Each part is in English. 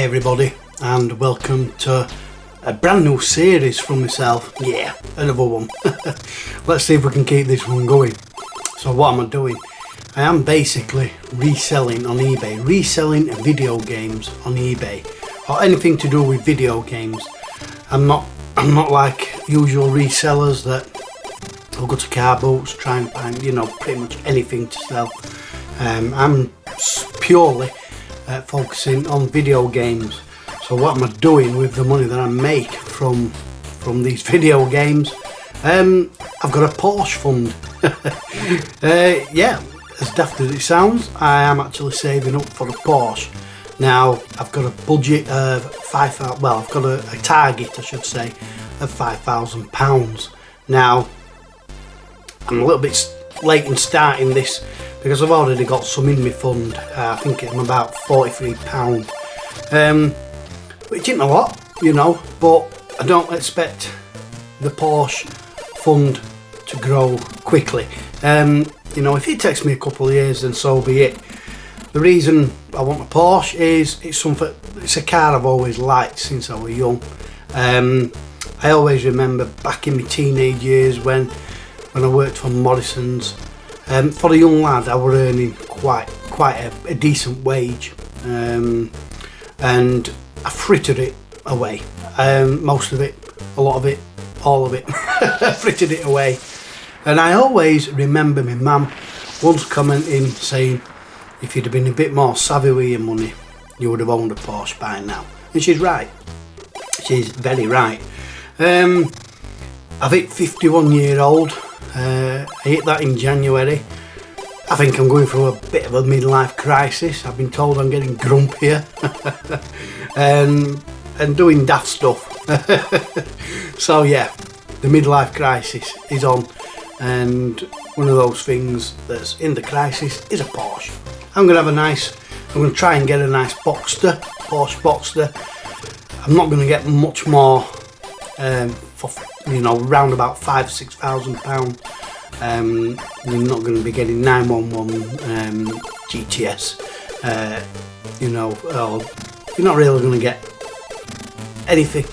Hi everybody, and welcome to a brand new series from myself. Yeah, another one. Let's see if we can keep this one going. So what am I doing? I am basically reselling on eBay, reselling video games on eBay, or anything to do with video games. I'm not like usual resellers that will go to car boats, try and find, pretty much anything to sell. I'm purely focusing on video games. So what am I doing with the money that I make from these video games? I've got a Porsche fund. Yeah, as daft as it sounds, I am actually saving up for a Porsche. Now I've got a budget of I've got a target, I should say, of £5,000. Now I'm a little bit late in starting this because I've already got some in my fund. I think I'm about £43, which isn't a lot, but I don't expect the Porsche fund to grow quickly. If it takes me a couple of years, then so be it. The reason I want a Porsche is it's a car I've always liked since I was young. I always remember back in my teenage years when I worked for Morrison's. For a young lad, I was earning quite a decent wage, and I frittered it away. Most of it, a lot of it, all of it. I frittered it away. And I always remember my mum once commenting, saying, if you'd have been a bit more savvy with your money, you would have owned a Porsche by now. And she's right. She's very right. I've hit 51 year old. I hit that in January. I think I'm going through a bit of a midlife crisis. I've been told I'm getting grumpier and doing daft stuff. So yeah, the midlife crisis is on, and one of those things that's in the crisis is a Porsche. I'm going to try and get a nice Porsche Boxster. I'm not going to get much more for round about £5,000-6,000. You're not going to be getting 911 GTS. Or you're not really going to get anything,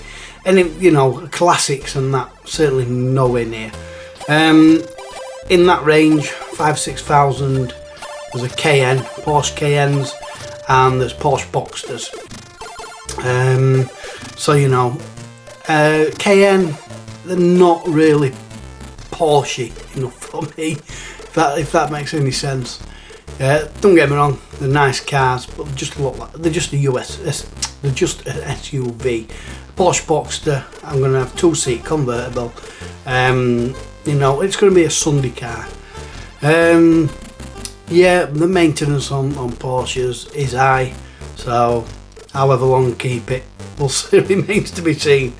classics and that. Certainly nowhere near. In that range, 5,000-6,000. There's a Cayenne, Porsche Cayennes, and there's Porsche Boxsters. Cayenne, they're not really Porsche enough for me, if that makes any sense. Don't get me wrong, they're nice cars, but they're just an SUV. Porsche Boxster, I'm going to have 2-seat convertible. It's going to be a Sunday car. Yeah, the maintenance on Porsches is high, so however long keep it remains to be seen.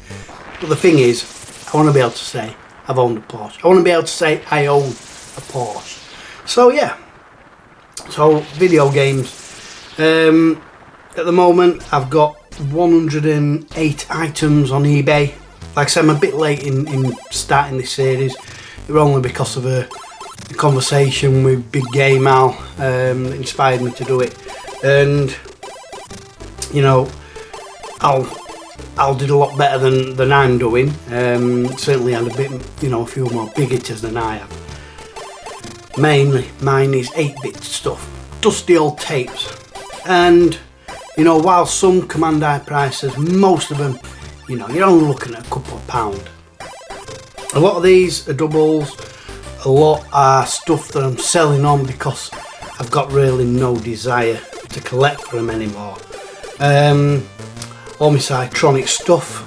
But the thing is, I want to be able to say I've owned a Porsche. I want to be able to say I own a Porsche. So yeah, so video games. At the moment I've got 108 items on eBay. Like I said, I'm a bit late in starting this series. It was only because of a conversation with Big Game Al that inspired me to do it. And Al did a lot better than I'm doing. Certainly had a bit, a few more big hitters than I have. Mainly, mine is 8-bit stuff, dusty old tapes. And, while some command high prices, most of them, you're only looking at a couple of pound. A lot of these are doubles, a lot are stuff that I'm selling on because I've got really no desire to collect for them anymore. All my Cytronic stuff,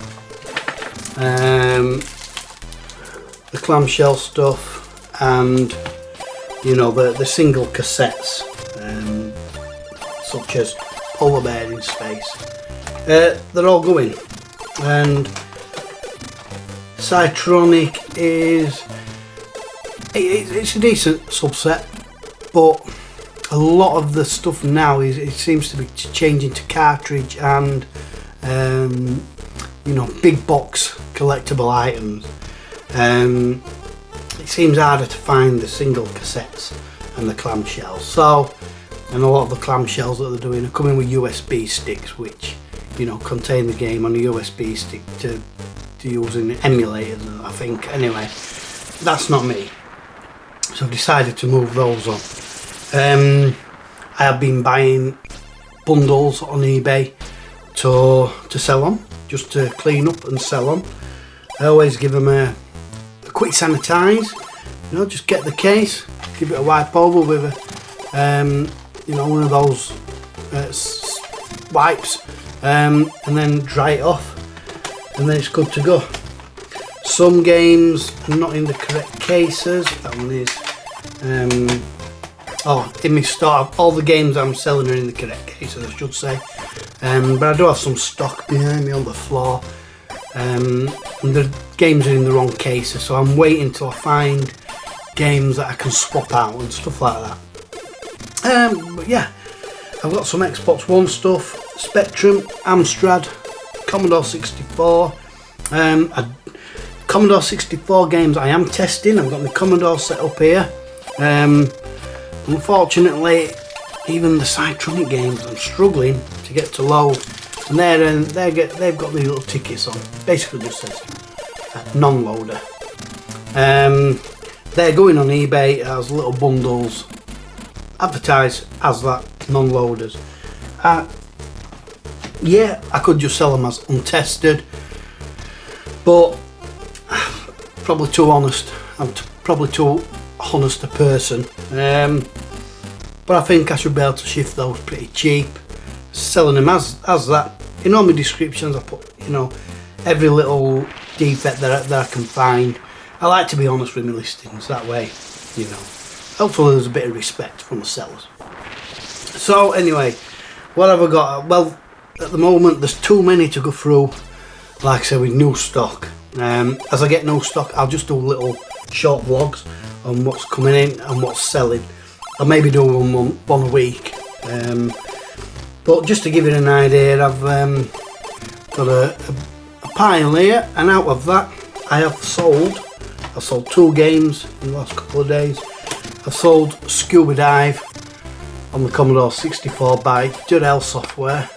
the clamshell stuff, and the single cassettes, such as Polar Bear in Space. They're all going, and Cytronic it's a decent subset, but a lot of the stuff now it seems to be changing to cartridge and big box collectible items. It seems harder to find the single cassettes and the clamshells. So, and a lot of the clamshells that they're doing are coming with USB sticks, which you know, contain the game on a USB stick to using emulators, I think. Anyway, that's not me. So I've decided to move those on. I have been buying bundles on eBay to sell them, just to clean up and sell them. I always give them a quick sanitize, you know, just get the case, give it a wipe over with a, you know, one of those wipes, and then dry it off, and then it's good to go. Some games are not in the correct cases. That one is. In my store, all the games I'm selling are in the correct cases, I should say. But I do have some stock behind me on the floor, and the games are in the wrong cases, so I'm waiting till I find games that I can swap out and stuff like that. But yeah, I've got some Xbox One stuff, Spectrum, Amstrad, Commodore 64. Commodore 64 games I am testing. I've got my Commodore set up here. Unfortunately, even the Cytronic games I'm struggling to get to load, and they've got these little tickets on. Basically just says non-loader. They're going on eBay as little bundles, advertised as that non-loaders. Yeah, I could just sell them as untested, but probably too honest. I'm probably too honest a person. But I think I should be able to shift those pretty cheap, selling them as that. In all my descriptions I put, you know, every little defect that I can find. I like to be honest with my listings, that way, you know, hopefully there's a bit of respect from the sellers. So anyway, what have I got? Well, at the moment there's too many to go through, like I said, with new stock. As I get new stock, I'll just do little short vlogs on what's coming in and what's selling. I'll maybe do one a week, but just to give you an idea, I've got a pile here, and out of that I've sold 2 games in the last couple of days. I've sold Scuba Dive on the Commodore 64 by Durell Software.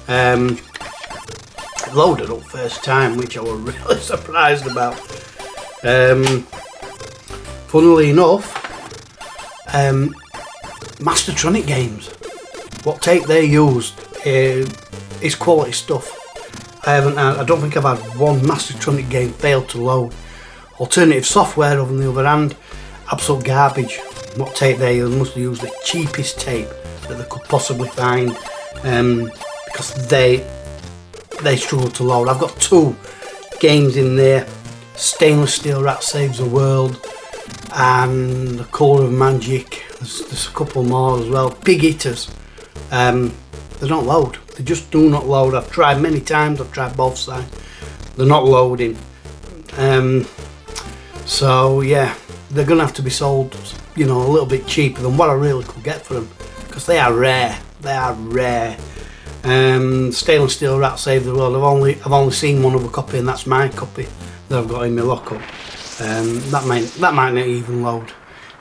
It loaded up first time, which I was really surprised about. Funnily enough, Mastertronic games, what tape they used is quality stuff. I don't think I've had one Mastertronic game fail to load. Alternative software, on the other hand, absolute garbage. What tape they used, must have used the cheapest tape that they could possibly find, because they struggle to load. I've got 2 games in there: Stainless Steel Rat Saves the World and The Colour of Magic. There's a couple more as well. Big hitters. They don't load. They just do not load. I've tried many times. I've tried both sides. They're not loading. So yeah, they're gonna have to be sold, you know, a little bit cheaper than what I really could get for them, because they are rare. They are rare. Stainless Steel Rat Save the World. I've only seen one other copy, and that's my copy that I've got in my lockup. That might not even load.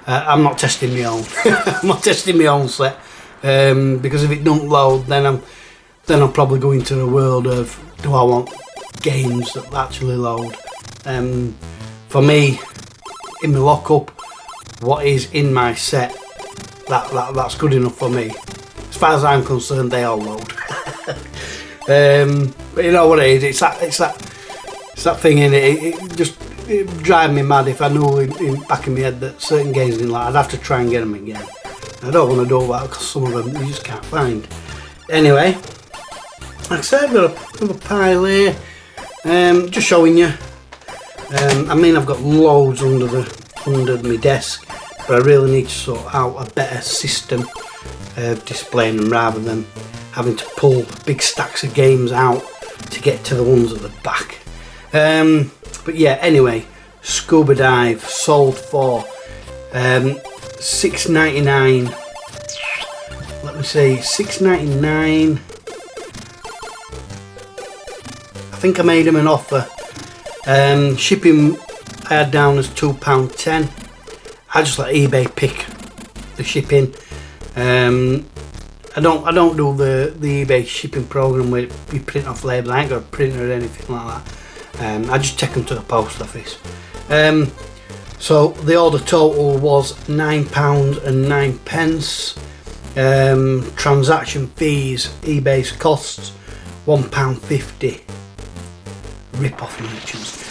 I'm not testing my own. I'm not testing my own set, because if it don't load, then I'm probably going to the world of, do I want games that actually load? For me, in my lockup, what is in my set, that's good enough for me. As far as I'm concerned, they all load. But you know what it is? It's that thing in it. It drive me mad if I knew in back in my head that certain games didn't like. I'd have to try and get them again. I don't want to do that because some of them you just can't find. Anyway, like I said, I've got another pile here. Just showing you. I mean, I've got loads under my desk, but I really need to sort out a better system of displaying them rather than having to pull big stacks of games out to get to the ones at the back. But yeah, anyway, Scuba Dive sold for $6.99. Let me see, $6.99. I think I made him an offer. Shipping I had down as £2.10. I just let eBay pick the shipping. I don't do the eBay shipping program where you print off labels. I ain't got a printer or anything like that. I just take them to the post office. So the order total was £9.09. Transaction fees, eBay's costs £1.50. Rip-off merchants.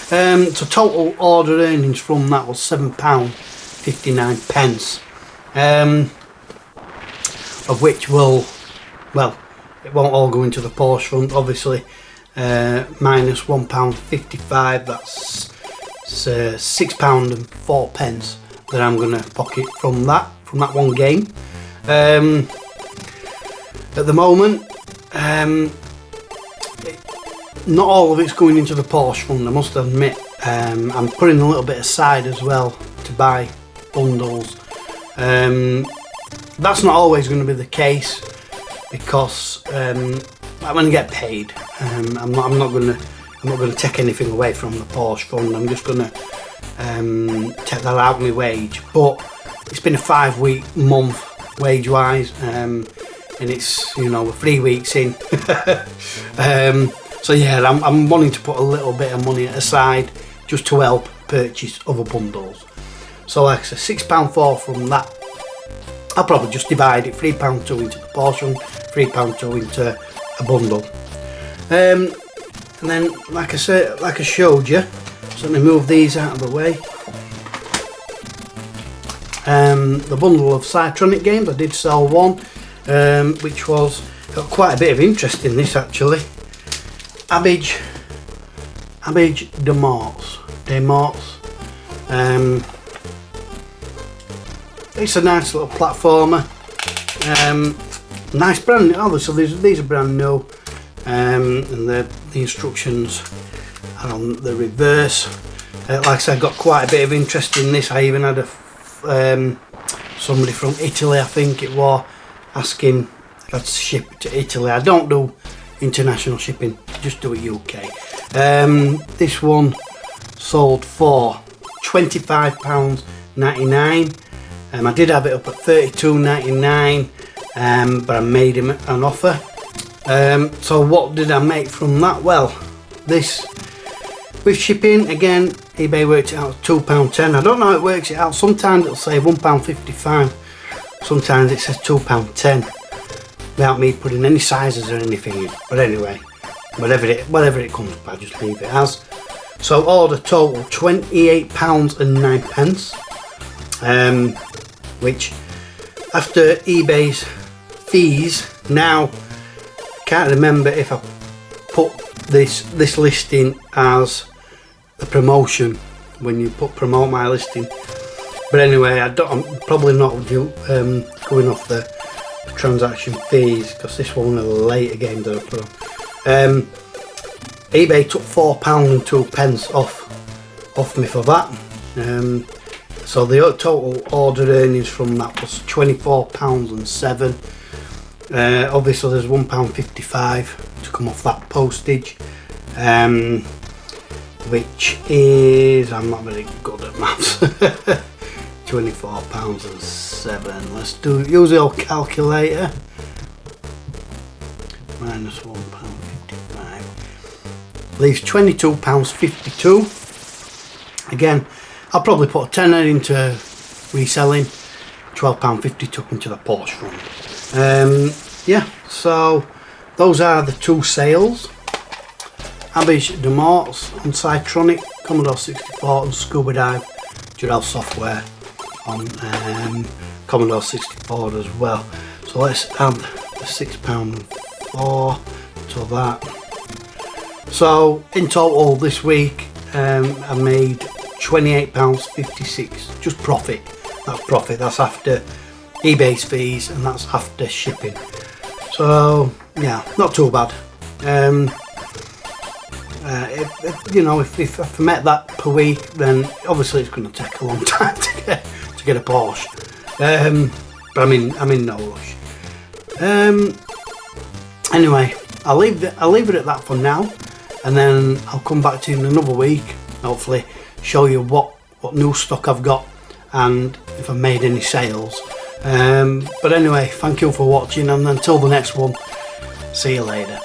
So total order earnings from that was £7.59. Of which well, it won't all go into the Porsche fund, obviously. Minus £1.55, that's £6.04 that I'm going to pocket from that one game. At the moment, not all of it's going into the Porsche fund, I must admit. I'm putting a little bit aside as well to buy bundles. That's not always going to be the case, because I'm going to get paid. I'm not going to take anything away from the Porsche fund. I'm just going to take that out of my wage. But it's been a 5-week month wage wise, and it's, you know, we're 3 weeks in. So yeah, I'm wanting to put a little bit of money aside just to help purchase other bundles. So like I said, £6.04 from that. I'll probably just divide it, £3.2 into the Porsche, £3.2 into a bundle. And then, like I said, like I showed you, so let me move these out of the way. The bundle of Cytronic games, I did sell one, which was, got quite a bit of interest in this actually. Abbage de Morts. It's a nice little platformer. Nice brand. Obviously, these are brand new, and the instructions are on the reverse. Like I said, I got quite a bit of interest in this. I even had somebody from Italy, I think it was, asking if I'd ship it to Italy. I don't do international shipping, just do it UK. This one sold for £25.99. I did have it up at £32.99, but I made him an offer. So what did I make from that? Well, this, with shipping, again, eBay worked it out at £2.10. I don't know how it works it out. Sometimes it'll say £1.55. Sometimes it says £2.10 without me putting any sizes or anything in. But anyway, whatever it comes by, just leave it as. So order total £28.09. Which, after eBay's fees, now can't remember if I put this listing as a promotion when you promote my listing. But anyway, I'm probably not going off the transaction fees, because this one was a later game that I put on. eBay took £4.02 off me for that. So the total order earnings from that was £24.07. Obviously there's £1.55 to come off that postage, which is, I'm not very good at maths. £24.07. Let's use the old calculator. Minus £1.55 leaves £22.52. Again, I'll probably put a tenner into reselling, £12.50 took into the Porsche fund. Yeah, so those are the two sales. Abbage de Morts on Cytronic, Commodore 64 and Scuba Dive Dural software on Commodore 64 as well. So let's add the £6.04 to that. So in total this week I made £28.56, just profit. That's profit, that's after eBay's fees and that's after shipping. So yeah, not too bad. If I met that per week, then obviously it's going to take a long time to get a Porsche. But I'm in no rush. Anyway, I'll leave it at that for now, and then I'll come back to you in another week. Hopefully, show you what new stock I've got and if I've made any sales. But anyway, thank you for watching, and until the next one, see you later.